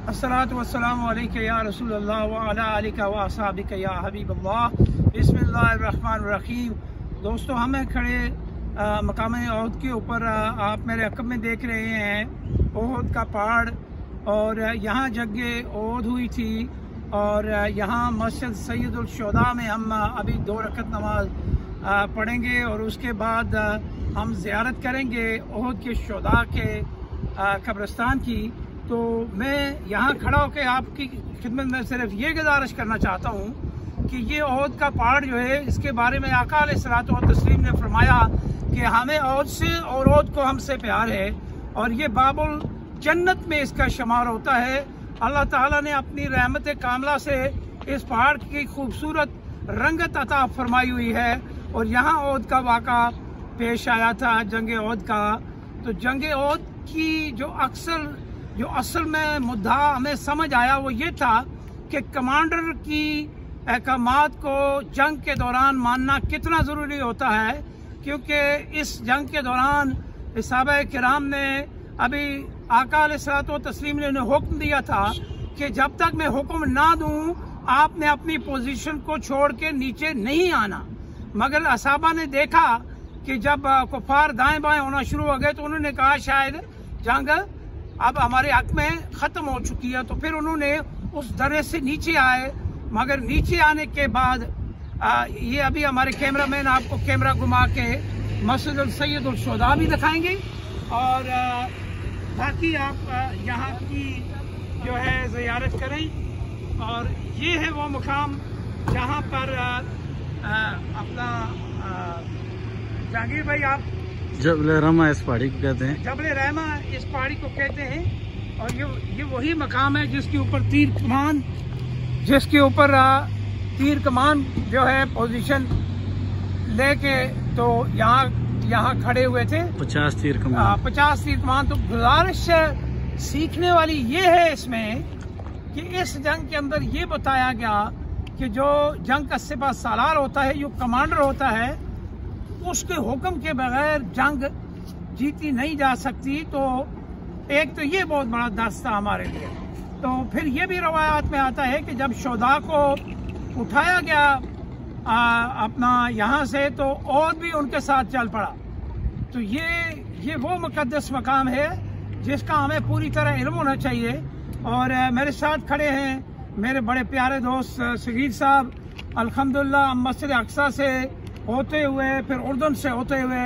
अस्सलातु वस्सलामु अलैका या रसूलल्लाह व अला आलिका व असहाबिका या हबीबल्लाह। बिस्मिल्लाहिर्रहमानिर्रहीम। दोस्तों, हम हैं खड़े मकाम ओहद के ऊपर। आप मेरे अक़ब में देख रहे हैं ओहद का पहाड़, और यहाँ जंगे ओहद हुई थी। और यहाँ मस्जिद सैयदुल शुहदा में हम अभी 2 रकत नमाज पढ़ेंगे और उसके बाद हम ज़ियारत करेंगे ओहद के शुहदा के कब्रिस्तान की। तो मैं यहाँ खड़ा होकर आपकी खिदमत में सिर्फ ये गुजारिश करना चाहता हूँ कि ये ओहद का पहाड़ जो है, इसके बारे में आका अलैहिस्सलातु व तस्लीम ने फरमाया कि हमें ओहद से और ओहद को हमसे प्यार है, और ये बाबुल जन्नत में इसका शुमार होता है। अल्लाह ताला ने अपनी रहमत कामला से इस पहाड़ की खूबसूरत रंगत अता फरमाई हुई है। और यहाँ ओहद का वाक़ा पेश आया था, जंग ओहद का। तो जंग ओहद की जो असल में मुद्दा हमें समझ आया वो ये था कि कमांडर की अहकामात को जंग के दौरान मानना कितना ज़रूरी होता है, क्योंकि इस जंग के दौरान सहाबा किराम ने अभी आका अलैहिस्सलातु व तस्लीम ने हुक्म दिया था कि जब तक मैं हुक्म ना दूं आपने अपनी पोजीशन को छोड़ के नीचे नहीं आना। मगर असहाबा ने देखा कि जब कुफार दाएं बाएं होना शुरू हो गए तो उन्होंने कहा शायद जंग अब हमारे हक में ख़त्म हो चुकी है। तो फिर उन्होंने उस दर्रे से नीचे आए। मगर नीचे आने के बाद ये अभी हमारे कैमरामैन आपको कैमरा घुमा के मस्जिद सैयदुल शुहदा भी दिखाएंगे, और ताकि आप यहाँ की जो है ज़ियारत करें। और ये है वो मुकाम जहाँ पर अपना जहांगीर भाई, आप जबल रहमा इस पहाड़ी को कहते हैं। जबल रहमा इस पहाड़ी को कहते हैं। और ये वही मकाम है जिसके ऊपर तीर कमान जो है पोजीशन लेके तो यहाँ खड़े हुए थे। 50 तीर कमान। तो गुजारिश सीखने वाली ये है इसमें कि इस जंग के अंदर ये बताया गया कि जो जंग का सिपह सालार होता है, जो कमांडर होता है, उसके हुक्म के बगैर जंग जीती नहीं जा सकती। तो एक तो ये बहुत बड़ा दर्स था हमारे लिए। तो फिर ये भी रवायात में आता है कि जब शुहदा को उठाया गया अपना यहाँ से, तो और भी उनके साथ चल पड़ा। तो ये वो मुकद्दस मकाम है जिसका हमें पूरी तरह इल्म होना चाहिए। और मेरे साथ खड़े हैं मेरे बड़े प्यारे दोस्त सगीर साहब। अल्हम्दुलिल्लाह मस्जिद अक्सा से होते हुए, फिर उर्दन से होते हुए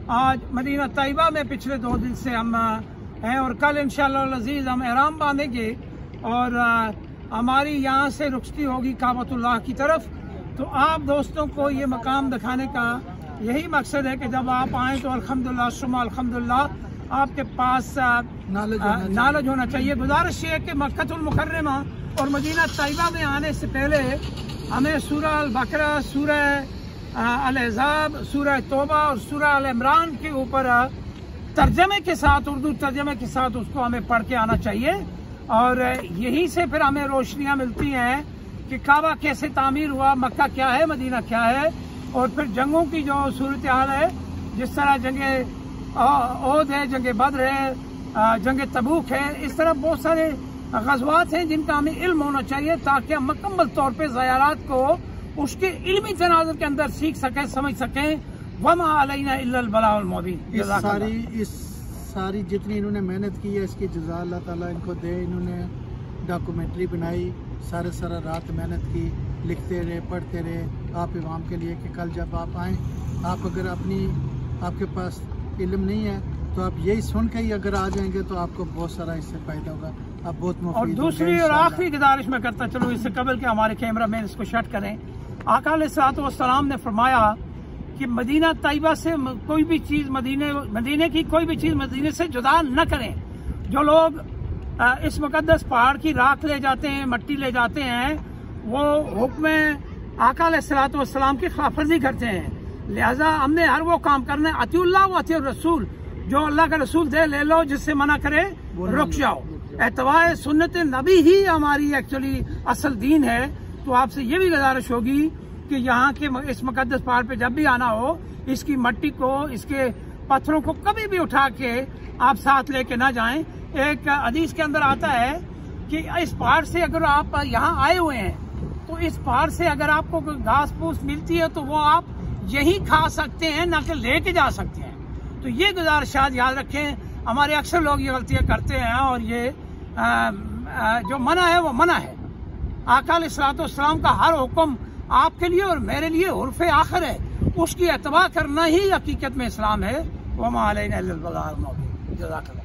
आज मदीना तैयबा में पिछले 2 दिन से हम हैं, और कल इंशाअल्लाह अज़ीज़ हम एहराम बांधेंगे और हमारी यहाँ से रुखसती होगी काबतुल्लाह की तरफ। तो आप दोस्तों को ये मकाम दिखाने का यही मकसद है कि जब आप आएँ तो अल्हम्दुलिल्लाह सुम्मा अल्हम्दुलिल्लाह आपके पास नॉलेज होना चाहिए। गुजारिश ये है कि मक्कतुल मुकर्रमा और मदीना तैयबा में आने से पहले हमें सूरह अल बकरा, सूरह अल-अहज़ाब, सूरह तौबा और सूरह अल-इमरान के ऊपर तर्जमे के साथ, उर्दू तर्जमे के साथ उसको हमें पढ़ के आना चाहिए। और यहीं से फिर हमें रोशनियाँ मिलती हैं कि काबा कैसे तामीर हुआ, मक्का क्या है, मदीना क्या है, और फिर जंगों की जो सूरत हाल है, जिस तरह जंगे ओहद है, जंगे बद्र है, जंगे तबूक है, इस तरह बहुत सारे गज़वात हैं जिनका हमें इल्म होना चाहिए ताकि हम मुकम्मल तौर पर ज़यारात को उसके इल्मी तनाज़ुर के अंदर सीख सकें, समझ सकें। वमा अलैना इल्लल बलागुल मुबीन। इस सारी जितनी इन्होंने मेहनत की है इसकी जज़ा अल्लाह ताला इनको दे। इन्होंने डॉक्यूमेंट्री बनाई, सारा रात मेहनत की, लिखते रहे, पढ़ते रहे आप इमाम के लिए कि कल जब आप आएँ, आप अगर आपके पास इल्म नहीं है तो आप यही सुन के ही अगर आ जाएंगे तो आपको बहुत सारा इससे फायदा होगा। आप बहुत मुफीद। और दूसरी और आखिरी गुजारिश मैं करता चलूँ इससे कबल के हमारे कैमरा मैन इसको शट करें। आका अलैहिस्सलातु वस्सलाम ने फरमाया कि मदीना तैयबा से कोई भी चीज़ मदीने की कोई भी चीज़ मदीने से जुदा न करें। जो लोग इस मुकद्दस पहाड़ की राख ले जाते हैं, मट्टी ले जाते हैं, वो हुक्म आका अलैहिस्सलातु वस्सलाम की खिलाफवर्जी करते हैं। लिहाजा हमने हर वो काम करना है अतिउल्लाह व अतिउर रसूल, जो अल्लाह का रसूल दे ले लो, जिससे मना करे रुक जाओ। एतवाए सुन्नत नबी ही हमारी एक्चुअली असल दीन है। तो आपसे ये भी गुजारिश होगी कि यहाँ के इस मुकद्दस पहाड़ पे जब भी आना हो, इसकी मट्टी को, इसके पत्थरों को कभी भी उठा के आप साथ लेके ना जाएं। एक हदीस के अंदर आता है कि इस पहाड़ से अगर आप यहाँ आए हुए हैं तो इस पहाड़ से अगर आपको घास फूस मिलती है तो वो आप यही खा सकते हैं, ना कि लेके जा सकते हैं। तो ये गुजारिशात याद रखें। हमारे अक्सर लोग ये गलतियां करते हैं और ये जो मना है वो मना है। आका अलैहिस्सलाम का हर हुक्म आपके लिए और मेरे लिए उर्फ़े आखिर है, उसकी इत्तबा करना ही हकीकत में इस्लाम है। वमा अलैना इल्लल बलाग।